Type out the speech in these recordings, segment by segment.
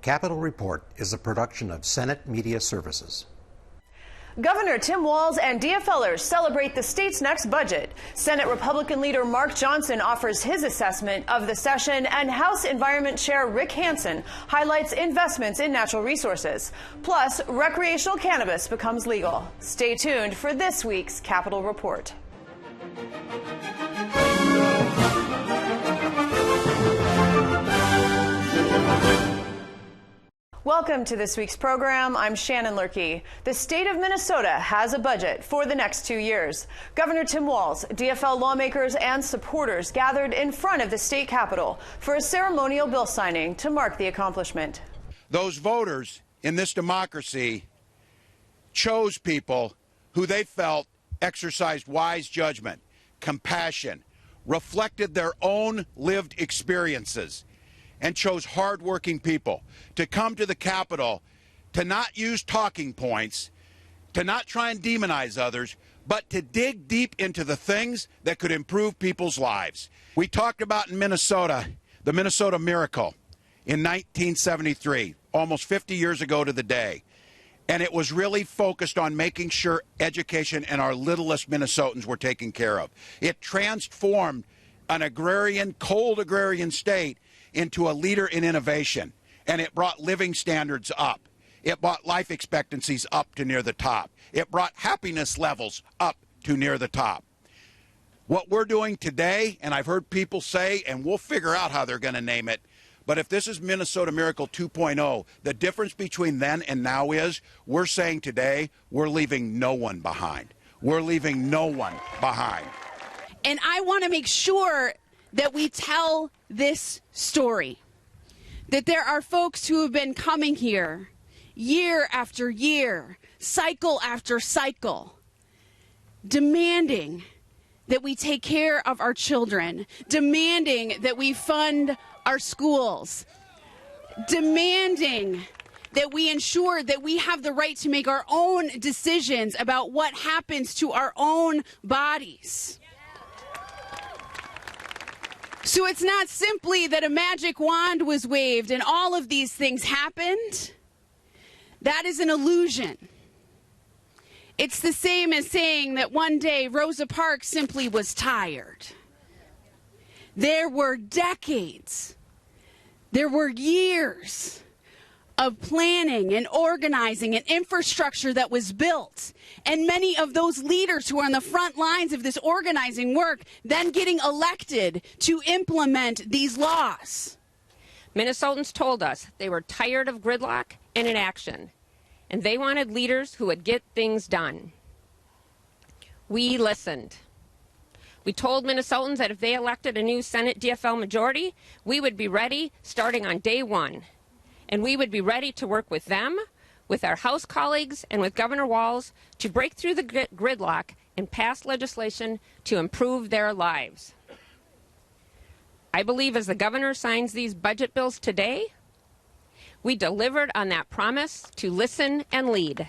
Capitol Report is a production of Senate Media Services. Governor Tim Walz and DFLers celebrate the state's next budget. Senate Republican leader Mark Johnson offers his assessment of the session, and House Environment Chair Rick Hansen highlights investments in natural resources. Plus, recreational cannabis becomes legal. Stay tuned for this week's Capitol Report. Welcome to this week's program. I'm Shannon Loehrke. The state of Minnesota has a budget for the next 2 years. Governor Tim Walz, DFL lawmakers, and supporters gathered in front of the state capitol for a ceremonial bill signing to mark the accomplishment. Those voters in this democracy chose people who they felt exercised wise judgment, compassion, reflected their own lived experiences, and chose hardworking people to come to the Capitol to not use talking points, to not try and demonize others, but to dig deep into the things that could improve people's lives. We talked about in Minnesota, the Minnesota Miracle in 1973, almost 50 years ago to the day. And it was really focused on making sure education and our littlest Minnesotans were taken care of. It transformed an agrarian, cold agrarian state into a leader in innovation, and it brought living standards up. It brought life expectancies up to near the top. It brought happiness levels up to near the top. What we're doing today, and I've heard people say, and we'll figure out how they're going to name it, but if this is Minnesota Miracle 2.0, the difference between then and now is we're saying today we're leaving no one behind. We're leaving no one behind. And I want to make sure that we tell this story, that there are folks who have been coming here year after year, cycle after cycle, demanding that we take care of our children, demanding that we fund our schools, demanding that we ensure that we have the right to make our own decisions about what happens to our own bodies. So it's not simply that a magic wand was waved and all of these things happened. That is an illusion. It's the same as saying that one day Rosa Parks simply was tired. There were decades, there were years of planning and organizing and infrastructure that was built. And many of those leaders who are on the front lines of this organizing work then getting elected to implement these laws. Minnesotans told us they were tired of gridlock and inaction, and they wanted leaders who would get things done. We listened. We told Minnesotans that if they elected a new Senate DFL majority, we would be ready starting on day one. And we would be ready to work with them, with our House colleagues, and with Governor Walz to break through the gridlock and pass legislation to improve their lives. I believe as the governor signs these budget bills today, we delivered on that promise to listen and lead.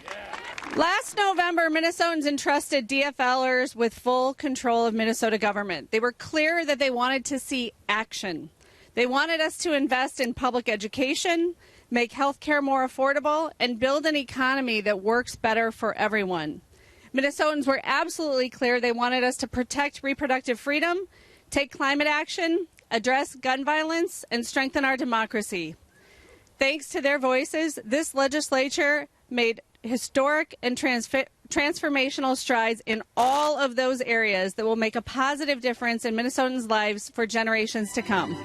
Last November, Minnesotans entrusted DFLers with full control of Minnesota government. They were clear that they wanted to see action. They wanted us to invest in public education, make health care more affordable, and build an economy that works better for everyone. Minnesotans were absolutely clear they wanted us to protect reproductive freedom, take climate action, address gun violence, and strengthen our democracy. Thanks to their voices, this legislature made historic and transformational strides in all of those areas that will make a positive difference in Minnesotans' lives for generations to come.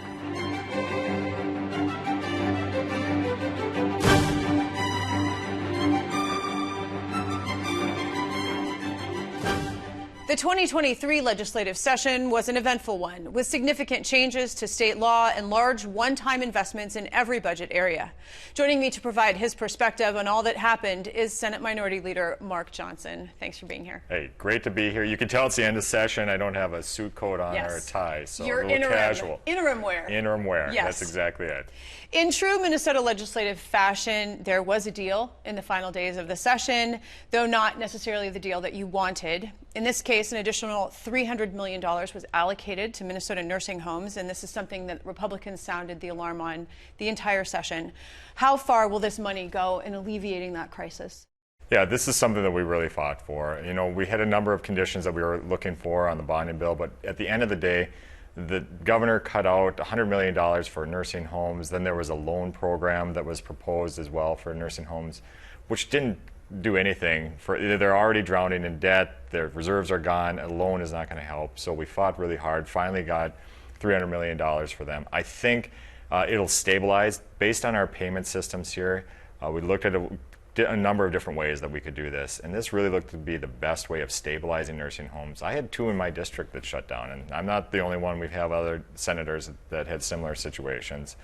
The 2023 legislative session was an eventful one, with significant changes to state law and large one-time investments in every budget area. Joining me to provide his perspective on all that happened is Senate Minority Leader Mark Johnson. Thanks for being here. Hey, great to be here. You can tell it's the end of session. I don't have a suit coat on or a tie, so you're a little casual. Interim wear. Interim wear. Yes. That's exactly it. In true Minnesota legislative fashion, there was a deal in the final days of the session, though not necessarily the deal that you wanted. In this case, an additional $300 million was allocated to Minnesota nursing homes, and this is something that Republicans sounded the alarm on the entire session. How far will this money go in alleviating that crisis? Yeah, this is something that we really fought for. You know, we had a number of conditions that we were looking for on the bonding bill, but at the end of the day, the governor cut out $100 million for nursing homes. Then there was a loan program that was proposed as well for nursing homes, which didn't do anything. They're already drowning in debt, their reserves are gone, a loan is not going to help. So we fought really hard, finally got $300 million for them. I think it'll stabilize. Based on our payment systems here, we looked at a number of different ways that we could do this, and this really looked to be the best way of stabilizing nursing homes. I had 2 in my district that shut down, and I'm not the only one. We have other senators that had similar situations.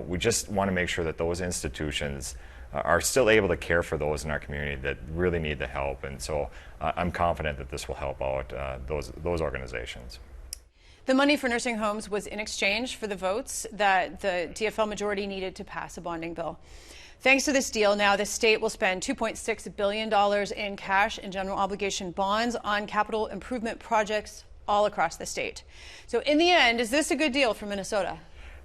We just want to make sure that those institutions are still able to care for those in our community that really need the help, and so I'm confident that this will help out those organizations. The money for nursing homes was in exchange for the votes that the DFL majority needed to pass a bonding bill. Thanks to this deal, now the state will spend $2.6 billion in cash and general obligation bonds on capital improvement projects all across the state. So in the end, is this a good deal for Minnesota?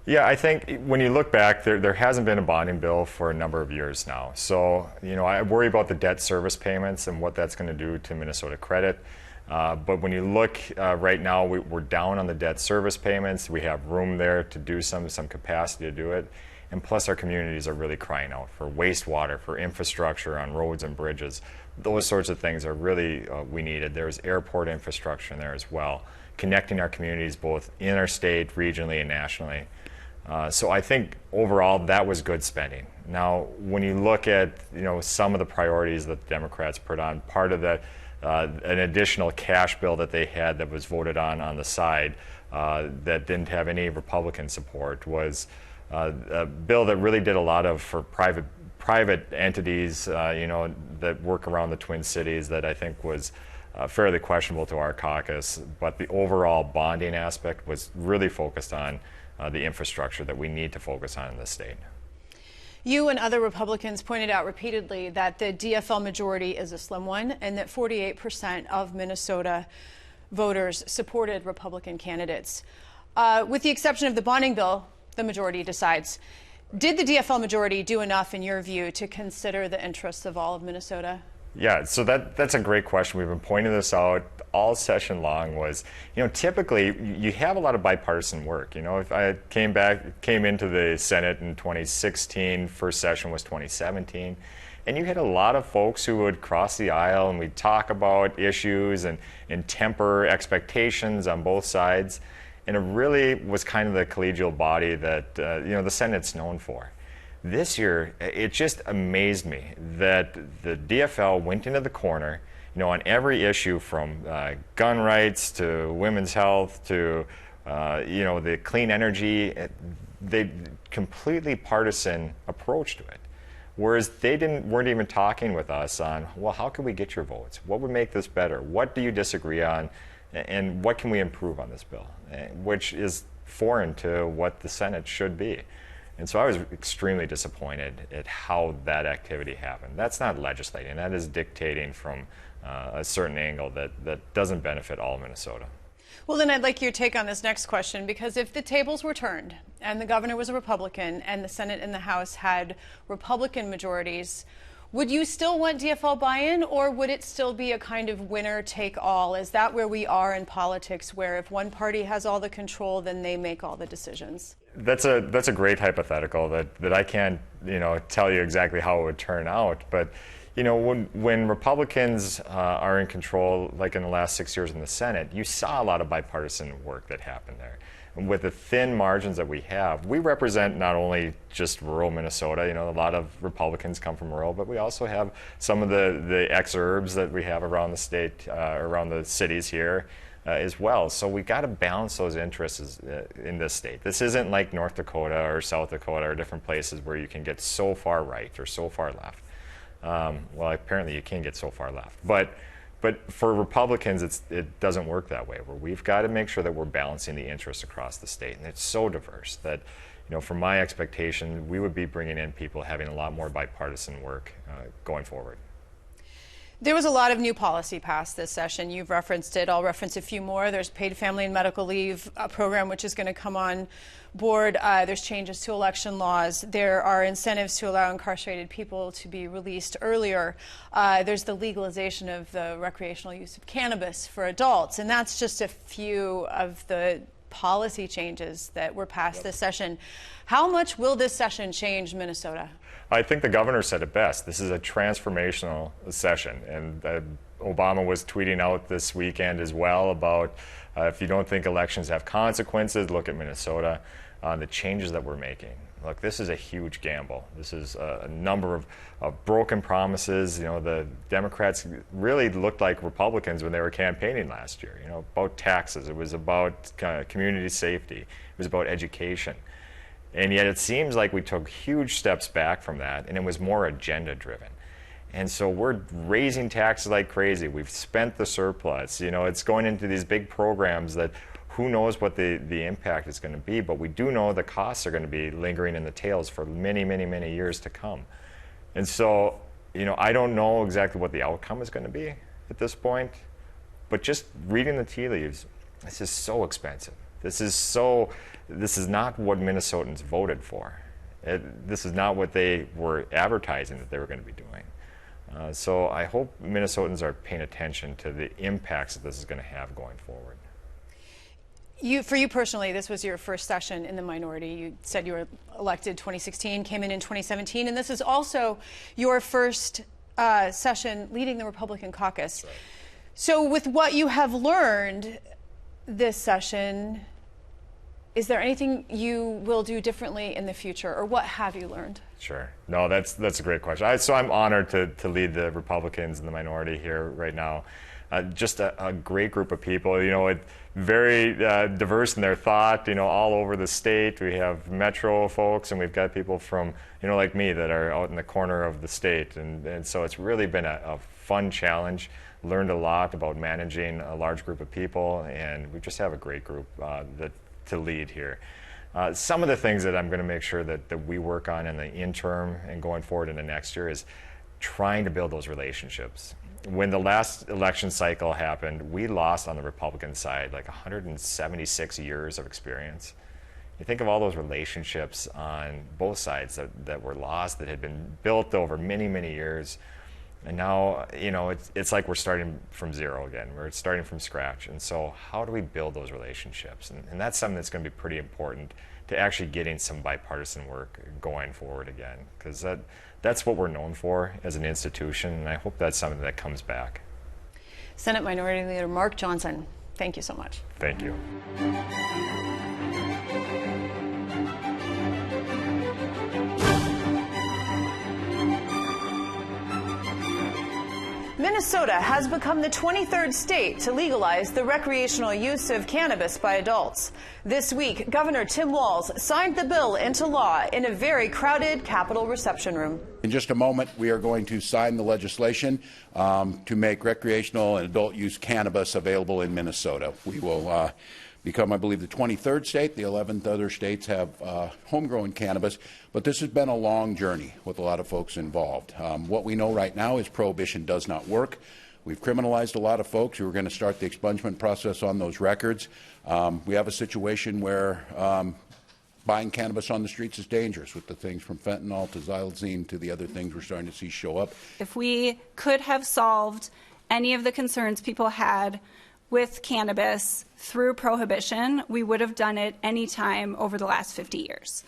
Yeah, I think when you look back, there hasn't been a bonding bill for a number of years now. So, you know, I worry about the debt service payments and what that's going to do to Minnesota credit. But when you look right now, we're down on the debt service payments. We have room there to do some capacity to do it. And plus our communities are really crying out for wastewater, for infrastructure on roads and bridges. Those sorts of things are really we needed. There's airport infrastructure in there as well, connecting our communities both in our state, regionally, and nationally. So I think overall that was good spending. Now, when you look at some of the priorities that the Democrats put on, part of that an additional cash bill that they had that was voted on the side that didn't have any Republican support was a bill that really did a lot for private entities, that work around the Twin Cities that I think was fairly questionable to our caucus. But the overall bonding aspect was really focused on the infrastructure that we need to focus on in this state. You and other Republicans pointed out repeatedly that the DFL majority is a slim one and that 48% of Minnesota voters supported Republican candidates. With the exception of the bonding bill, the majority decides. Did the DFL majority do enough, in your view, to consider the interests of all of Minnesota? Yeah, so that's a great question. We've been pointing this out all session long. Was, typically you have a lot of bipartisan work. If I came into the Senate in 2016, first session was 2017, and you had a lot of folks who would cross the aisle and we'd talk about issues and temper expectations on both sides. And it really was kind of the collegial body that the Senate's known for. This year, it just amazed me that the DFL went into the corner, on every issue from gun rights to women's health to the clean energy. They completely partisan approach to it. Whereas they weren't even talking with us on, well, how can we get your votes? What would make this better? What do you disagree on? And what can we improve on this bill, which is foreign to what the Senate should be. And so I was extremely disappointed at how that activity happened. That's not legislating. That is dictating from a certain angle that doesn't benefit all of Minnesota. Well, then I'd like your take on this next question, because if the tables were turned and the governor was a Republican and the Senate and the House had Republican majorities, would you still want DFL buy-in, or would it still be a kind of winner-take-all? Is that where we are in politics, where if one party has all the control, then they make all the decisions? That's a great hypothetical that I can't tell you exactly how it would turn out. But when Republicans are in control, like in the last 6 years in the Senate, you saw a lot of bipartisan work that happened there. And with the thin margins that we have, we represent not only just rural Minnesota. A lot of Republicans come from rural, but we also have some of the exurbs that we have around the state, around the cities here as well. So we got to balance those interests in this state. This isn't like North Dakota or South Dakota or different places where you can get so far right or so far left. Well, apparently you can get so far left. But for Republicans, it doesn't work that way, where we've got to make sure that we're balancing the interests across the state. And it's so diverse that from my expectation, we would be bringing in people having a lot more bipartisan work going forward. There was a lot of new policy passed this session. You've referenced it. I'll reference a few more. There's paid family and medical leave program, which is going to come on board. There's changes to election laws. There are incentives to allow incarcerated people to be released earlier. There's the legalization of the recreational use of cannabis for adults. And that's just a few of the policy changes that were passed this session. How much will this session change Minnesota? I think the governor said it best. This is a transformational session, and Obama was tweeting out this weekend as well about if you don't think elections have consequences, look at Minnesota, the changes that we're making. Look, this is a huge gamble. This is a number of broken promises. The Democrats really looked like Republicans when they were campaigning last year, about taxes. It was about community safety. It was about education. And yet it seems like we took huge steps back from that, and it was more agenda driven. And so we're raising taxes like crazy. We've spent the surplus. It's going into these big programs that who knows what the impact is going to be, but we do know the costs are going to be lingering in the tails for many, many, many years to come. And so, I don't know exactly what the outcome is going to be at this point, but just reading the tea leaves, this is so expensive. This is not what Minnesotans voted for. This is not what they were advertising that they were going to be doing. So I hope Minnesotans are paying attention to the impacts that this is going to have going forward. For you personally, this was your first session in the minority. You said you were elected 2016, came in 2017, and this is also your first session leading the Republican caucus. Right. So with what you have learned this session, is there anything you will do differently in the future, or what have you learned? Sure. No, that's a great question. So I'm honored to lead the Republicans in the minority here right now. Just a great group of people, very diverse in their thought, all over the state. We have metro folks, and we've got people from, like me, that are out in the corner of the state. And so it's really been a fun challenge. Learned a lot about managing a large group of people, and we just have a great group to lead here. Some of the things that I'm going to make sure that we work on in the interim and going forward in the next year is trying to build those relationships. When the last election cycle happened, we lost on the Republican side like 176 years of experience. You think of all those relationships on both sides that were lost, that had been built over many, many years. And now, it's like we're starting from zero again. We're starting from scratch. And so how do we build those relationships? And that's something that's going to be pretty important to actually getting some bipartisan work going forward again, because that's what we're known for as an institution, and I hope that's something that comes back. Senate Minority Leader Mark Johnson, thank you so much. Thank you. Minnesota has become the 23rd state to legalize the recreational use of cannabis by adults. This week, Governor Tim Walz signed the bill into law in a very crowded Capitol reception room. In just a moment, we are going to sign the legislation to make recreational and adult use cannabis available in Minnesota. We will become, I believe, the 23rd state. The 11th other states have homegrown cannabis. But this has been a long journey with a lot of folks involved. What we know right now is prohibition does not work. We've criminalized a lot of folks who are going to start the expungement process on those records. We have a situation where buying cannabis on the streets is dangerous, with the things from fentanyl to xylazine to the other things we're starting to see show up. If we could have solved any of the concerns people had with cannabis through prohibition, we would have done it any time over the last 50 years.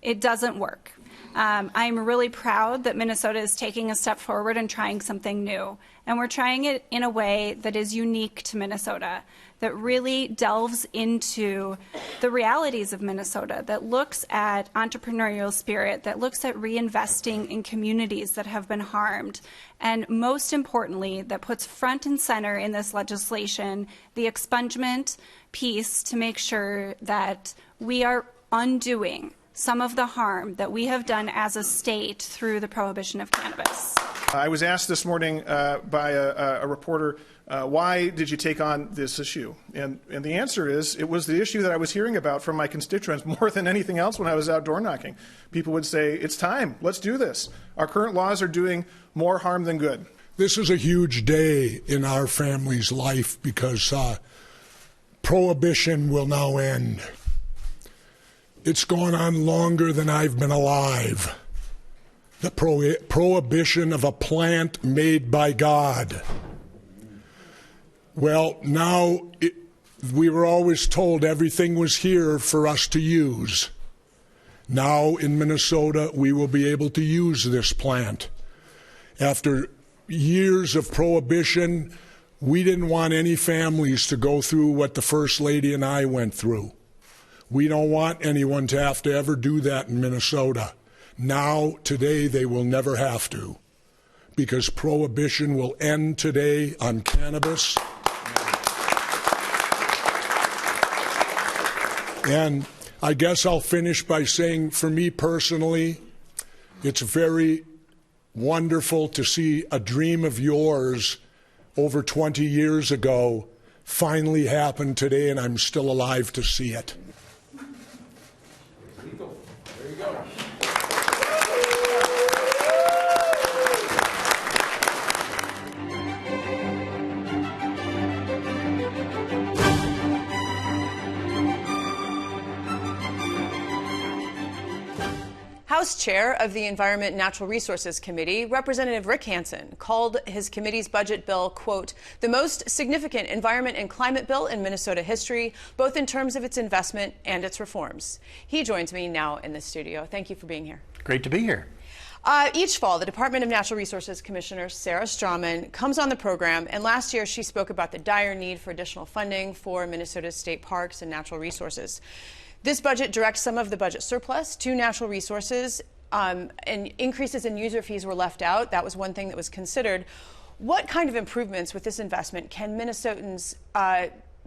It doesn't work. I'm really proud that Minnesota is taking a step forward and trying something new. And we're trying it in a way that is unique to Minnesota, that really delves into the realities of Minnesota, that looks at entrepreneurial spirit, that looks at reinvesting in communities that have been harmed, and most importantly, that puts front and center in this legislation the expungement piece to make sure that we are undoing some of the harm that we have done as a state through the prohibition of cannabis. I was asked this morning by a reporter, why did you take on this issue? And the answer is, it was the issue that I was hearing about from my constituents more than anything else when I was out door knocking. People would say, it's time, let's do this. Our current laws are doing more harm than good. This is a huge day in our family's life because prohibition will now end. It's gone on longer than I've been alive. The prohibition of a plant made by God. Well, now we were always told everything was here for us to use. Now in Minnesota, we will be able to use this plant. After years of prohibition, we didn't want any families to go through what the First Lady and I went through. We don't want anyone to have to ever do that in Minnesota. Now, today, they will never have to, because prohibition will end today on cannabis. And I guess I'll finish by saying, for me personally, it's very wonderful to see a dream of yours over 20 years ago finally happen today, and I'm still alive to see it. There you go. House Chair of the Environment and Natural Resources Committee, Representative Rick Hansen, called his committee's budget bill, quote, the most significant environment and climate bill in Minnesota history, both in terms of its investment and its reforms. He joins me now in the studio. Thank you for being here. Great to be here. Each fall, the Department of Natural Resources Commissioner Sarah Strawman comes on the program, and last year she spoke about the dire need for additional funding for Minnesota's state parks and natural resources. This budget directs some of the budget surplus to natural resources, and increases in user fees were left out. That was one thing that was considered. What kind of improvements with this investment can Minnesotans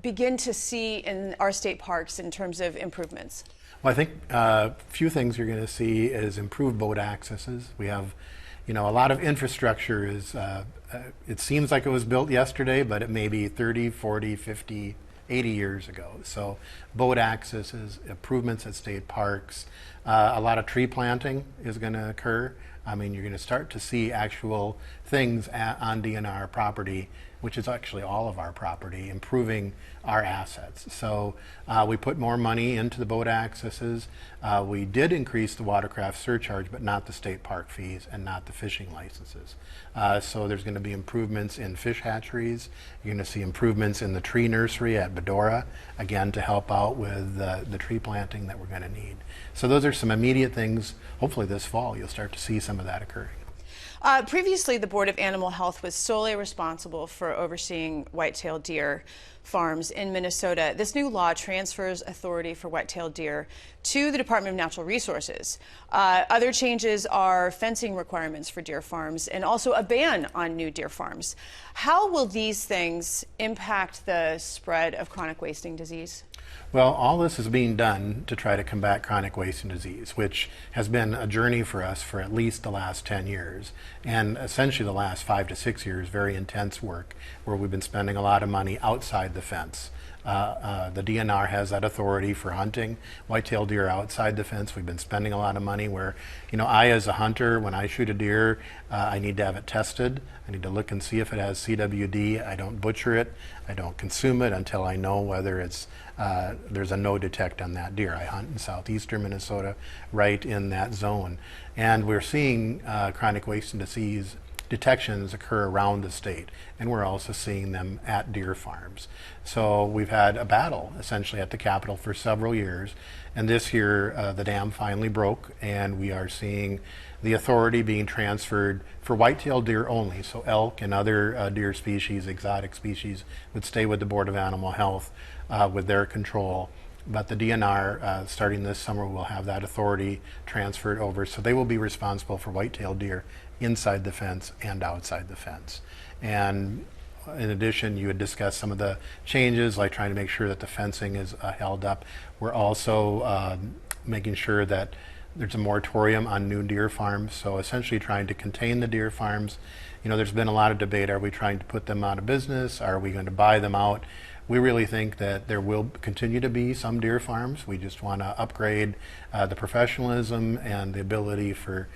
begin to see in our state parks in terms of improvements? Well, I think a few things you're going to see is improved boat accesses. We have, a lot of infrastructure is, it seems like it was built yesterday, but it may be 30, 40, 50, 80 years ago. So boat accesses, improvements at state parks, a lot of tree planting is going to occur. I mean, you're going to start to see actual things on DNR property, which is actually all of our property, improving our assets. So we put more money into the boat accesses. We did increase the watercraft surcharge, but not the state park fees and not the fishing licenses. So there's going to be improvements in fish hatcheries. You're going to see improvements in the tree nursery at Bedora, again, to help out with the tree planting that we're going to need. So those are some immediate things. Hopefully this fall you'll start to see some of that occurring. Previously, the Board of Animal Health was solely responsible for overseeing white-tailed deer farms in Minnesota. This new law transfers authority for white-tailed deer to the Department of Natural Resources. Other changes are fencing requirements for deer farms and also a ban on new deer farms. How will these things impact the spread of chronic wasting disease? Well, all this is being done to try to combat chronic wasting disease, which has been a journey for us for at least the last 10 years, and essentially the last 5 to 6 years, very intense work where we've been spending a lot of money outside the fence. The DNR has that authority for hunting white-tailed deer outside the fence. We've been spending a lot of money where, I as a hunter, when I shoot a deer, I need to have it tested. I need to look and see if it has CWD. I don't butcher it. I don't consume it until I know whether it's there's a no detect on that deer. I hunt in southeastern Minnesota, right in that zone. And we're seeing chronic wasting disease detections occur around the state, and we're also seeing them at deer farms. So we've had a battle essentially at the Capitol for several years, and this year the dam finally broke, and we are seeing the authority being transferred for white-tailed deer only. So elk and other deer species, exotic species, would stay with the Board of Animal Health with their control. But the DNR, starting this summer, will have that authority transferred over, so they will be responsible for white-tailed deer inside the fence and outside the fence. And in addition, you had discussed some of the changes, like trying to make sure that the fencing is held up. We're also making sure that There's a moratorium on new deer farms, so essentially trying to contain the deer farms. There's been a lot of debate. Are we trying to put them out of business? Are we going to buy them out? We really think that there will continue to be some deer farms. We just want to upgrade the professionalism and the ability to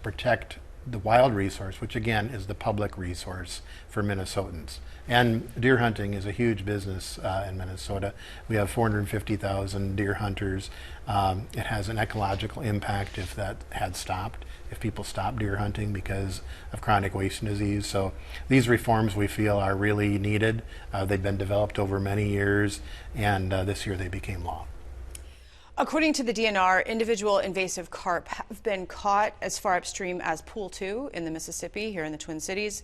protect the wild resource, which again is the public resource for Minnesotans. And deer hunting is a huge business in Minnesota. We have 450,000 deer hunters. It has an ecological impact if that had stopped, if people stopped deer hunting because of chronic wasting disease. So these reforms we feel are really needed. They've been developed over many years, and this year they became law. According to the DNR, individual invasive carp have been caught as far upstream as Pool 2 in the Mississippi, here in the Twin Cities,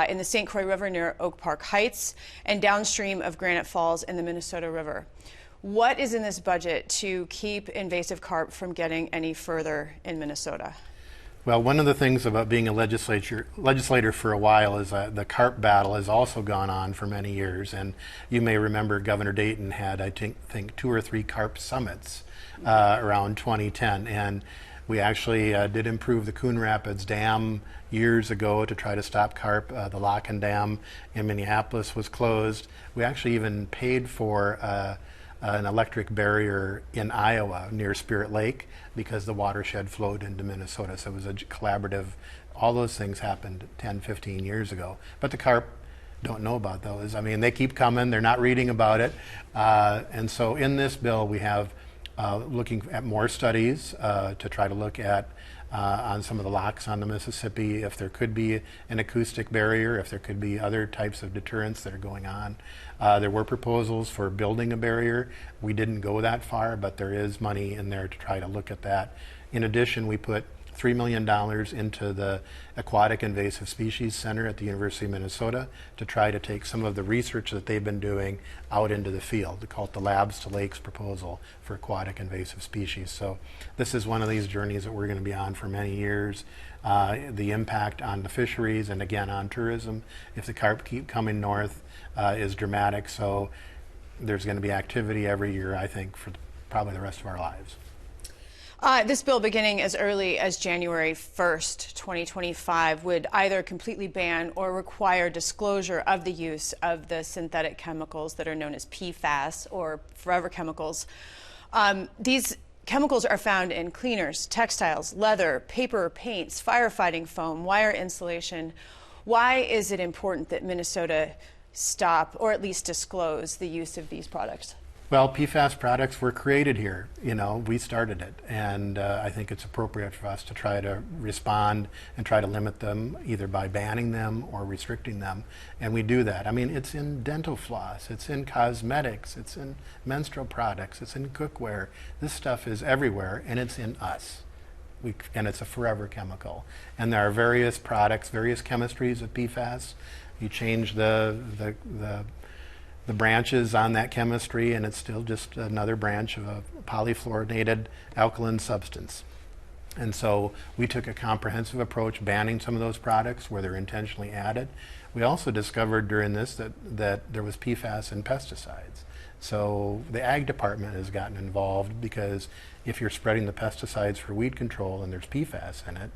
in the St. Croix River near Oak Park Heights, and downstream of Granite Falls in the Minnesota River. What is in this budget to keep invasive carp from getting any further in Minnesota? Well, one of the things about being a legislator for a while is the carp battle has also gone on for many years. And you may remember Governor Dayton had, I think 2 or 3 carp summits around 2010. And we actually did improve the Coon Rapids Dam years ago to try to stop carp. The Locken Dam in Minneapolis was closed. We actually even paid for an electric barrier in Iowa near Spirit Lake because the watershed flowed into Minnesota. So it was a collaborative. All those things happened 10, 15 years ago. But the carp don't know about those. I mean, they keep coming. They're not reading about it. And so in this bill, we have looking at more studies to try to look at on some of the locks on the Mississippi, if there could be an acoustic barrier, if there could be other types of deterrents that are going on. There were proposals for building a barrier. We didn't go that far, but there is money in there to try to look at that. In addition, we put $3 million into the Aquatic Invasive Species Center at the University of Minnesota to try to take some of the research that they've been doing out into the field. They call it the Labs to Lakes proposal for aquatic invasive species. So this is one of these journeys that we're going to be on for many years. The impact on the fisheries and again on tourism, if the carp keep coming north, is dramatic. So there's going to be activity every year, I think, for probably the rest of our lives. This bill, beginning as early as January 1st, 2025, would either completely ban or require disclosure of the use of the synthetic chemicals that are known as PFAS or forever chemicals. These chemicals are found in cleaners, textiles, leather, paper, paints, firefighting foam, wire insulation. Why is it important that Minnesota stop or at least disclose the use of these products? Well, PFAS products were created here. We started it, and I think it's appropriate for us to try to respond and try to limit them either by banning them or restricting them, and we do that. I mean, it's in dental floss, it's in cosmetics, it's in menstrual products, it's in cookware. This stuff is everywhere, and it's in us. And it's a forever chemical. And there are various products, various chemistries of PFAS. You change the branches on that chemistry, and it's still just another branch of a polyfluorinated alkaline substance. And so we took a comprehensive approach banning some of those products where they're intentionally added. We also discovered during this that there was PFAS in pesticides. So the ag department has gotten involved because if you're spreading the pesticides for weed control and there's PFAS in it,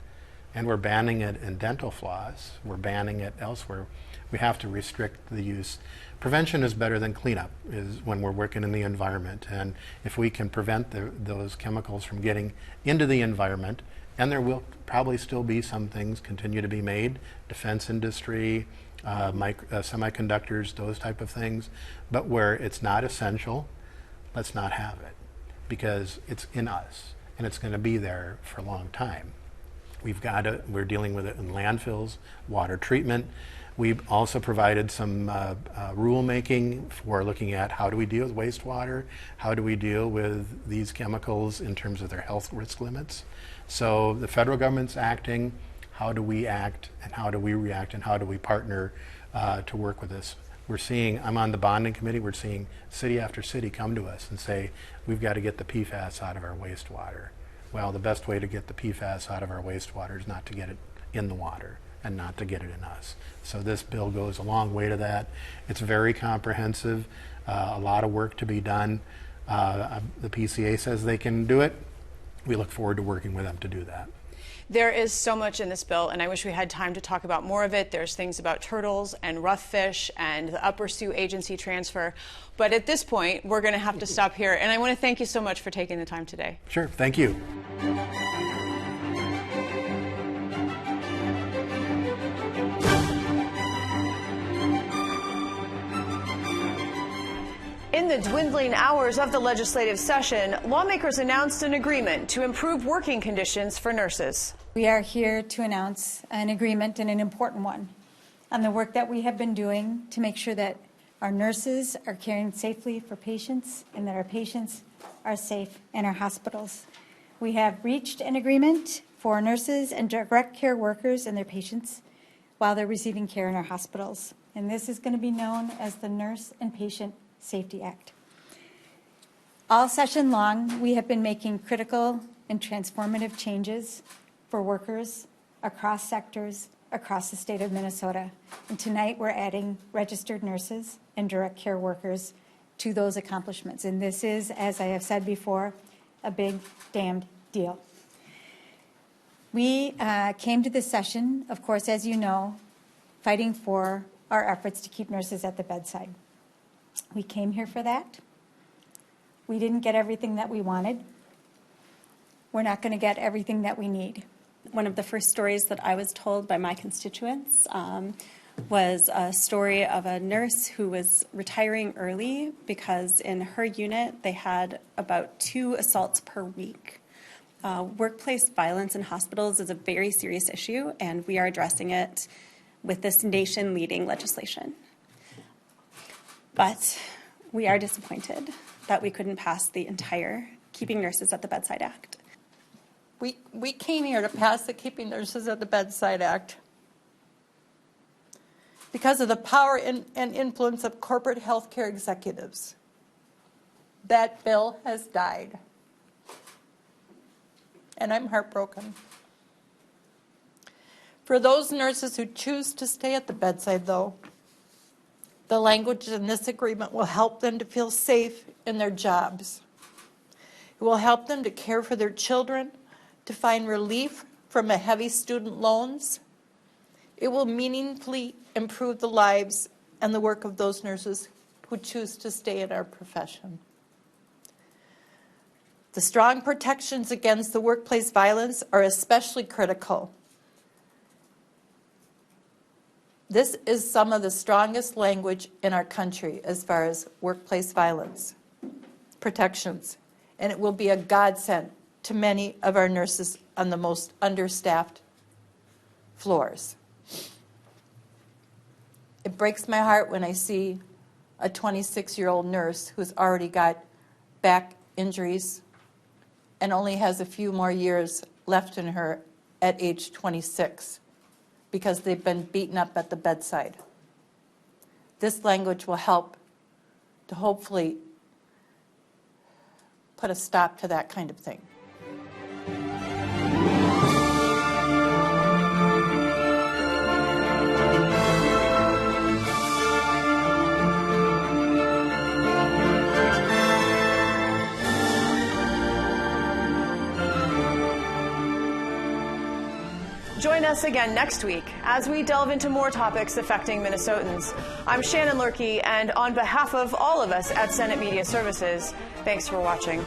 and we're banning it in dental floss, we're banning it elsewhere, we have to restrict the use. Prevention is better than cleanup is when we're working in the environment. And if we can prevent those chemicals from getting into the environment, and there will probably still be some things continue to be made, defense industry, semiconductors, those type of things, but where it's not essential, let's not have it because it's in us and it's going to be there for a long time. We're dealing with it in landfills, water treatment. We've also provided some rulemaking for looking at how do we deal with wastewater, how do we deal with these chemicals in terms of their health risk limits. So the federal government's acting, how do we act, and how do we react, and how do we partner to work with this? I'm on the bonding committee, we're seeing city after city come to us and say, we've got to get the PFAS out of our wastewater. Well, the best way to get the PFAS out of our wastewater is not to get it in the water and not to get it in us. So this bill goes a long way to that. It's very comprehensive, a lot of work to be done. The PCA says they can do it. we look forward to working with them to do that. There is so much in this bill, and I wish we had time to talk about more of it. There's things about turtles and rough fish and the Upper Sioux agency transfer. But at this point, we're going to have to stop here. And I want to thank you so much for taking the time today. Sure. Thank you. In the dwindling hours of the legislative session, lawmakers announced an agreement to improve working conditions for nurses. We are here to announce an agreement, and an important one, on the work that we have been doing to make sure that our nurses are caring safely for patients and that our patients are safe in our hospitals. We have reached an agreement for nurses and direct care workers and their patients while they're receiving care in our hospitals. And this is going to be known as the Nurse and Patient Safety Act. All session long, we have been making critical and transformative changes for workers across sectors across the state of Minnesota. And tonight we're adding registered nurses and direct care workers to those accomplishments. And this is, as I have said before, a big damned deal. We came to this session, of course, as you know, fighting for our efforts to keep nurses at the bedside. We came here for that. We didn't get everything that we wanted. We're not going to get everything that we need. One of the first stories that I was told by my constituents was a story of a nurse who was retiring early because in her unit they had about 2 assaults per week. Workplace violence in hospitals is a very serious issue, and we are addressing it with this nation-leading legislation. But we are disappointed that we couldn't pass the entire Keeping Nurses at the Bedside Act. We came here to pass the Keeping Nurses at the Bedside Act because of the power and influence of corporate healthcare executives. That bill has died. And I'm heartbroken. For those nurses who choose to stay at the bedside, though, the language in this agreement will help them to feel safe in their jobs. It will help them to care for their children, to find relief from a heavy student loans. It will meaningfully improve the lives and the work of those nurses who choose to stay in our profession. The strong protections against the workplace violence are especially critical. This is some of the strongest language in our country as far as workplace violence protections, and it will be a godsend to many of our nurses on the most understaffed floors. It breaks my heart when I see a 26-year-old nurse who's already got back injuries and only has a few more years left in her at age 26 because they've been beaten up at the bedside. This language will help to hopefully put a stop to that kind of thing. Join us again next week as we delve into more topics affecting Minnesotans. I'm Shannon Loehrke, and on behalf of all of us at Senate Media Services, thanks for watching.